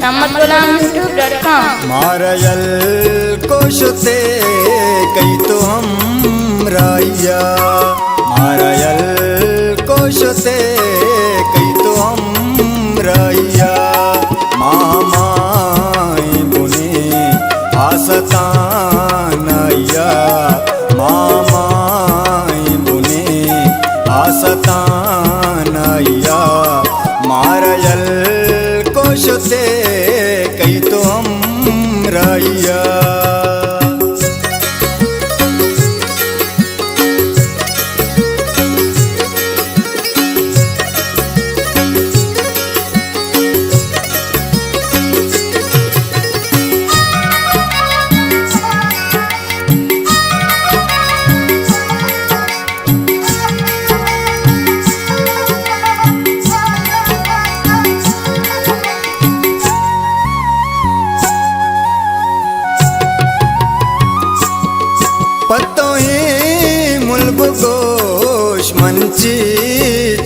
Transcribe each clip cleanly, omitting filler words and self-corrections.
sammatgulamyoutube.com मारयल कोशते कई तो हम राया मारयल कोशते कई तो हम राया मामाई बुने आसतानया मामाई बुने आसतानया मारयल कोशते कई तो हम राया पत्तोही मुल्ब गोश मंची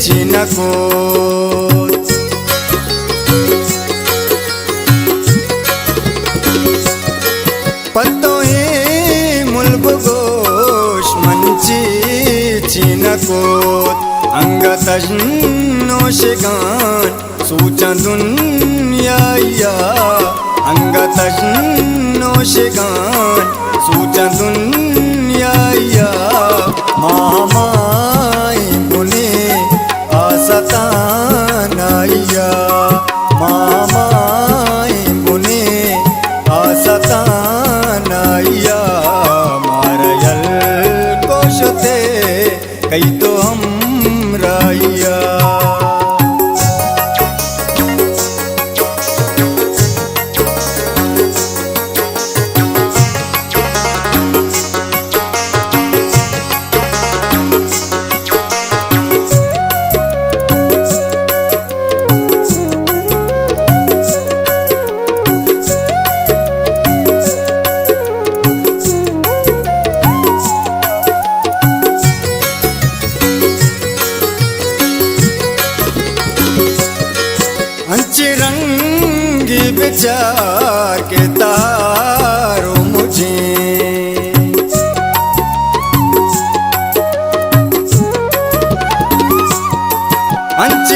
चिनको पत्तोही मुल्ब गोश मंची चिनको अंगतजनोशिगान सूचा दुनिया अंगतजनोशिगान सूचा दुनिया मामाई बुने आसतानया मामाई बुने आसतानया मारयल कोशते कई तो हम राया अंचरंगी विचार के तारो मुझे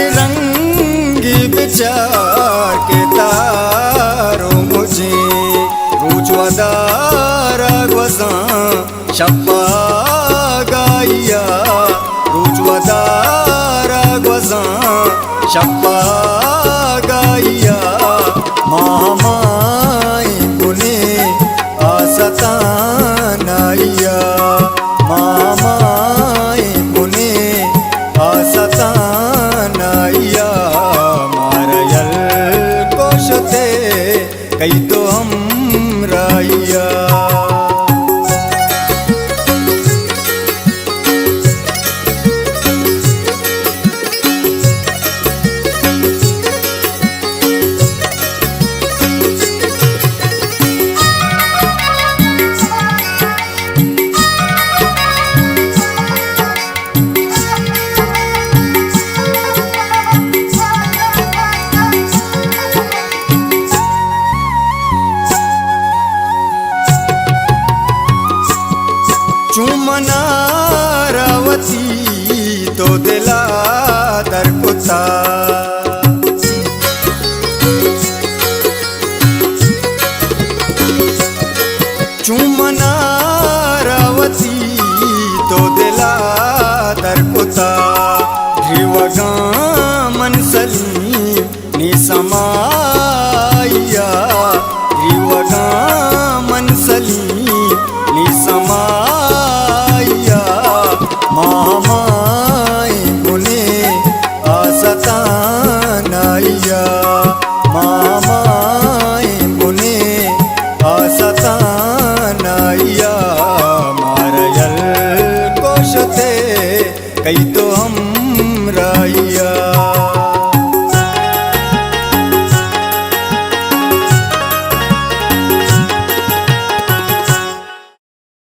अंचरंगी विचार के तारो मुझे रूजवादारा ग्वजा शप्पा गाया रूजवादारा ग्वजा शप्पा गाया मामाई बुने आसतानया मामाई बुने आसतानया मारयल कोशते कई तो हम राया चुमना रावती तो दिला दरकुता चुमना रावती तो दिला दरकुता धिवगा मन सलीम नि समाया धिवगा मन सलीम नि समाया मामाई बुने आसतानया मामाई बुने आसतानया मारयल कोशते कई तो हम राया।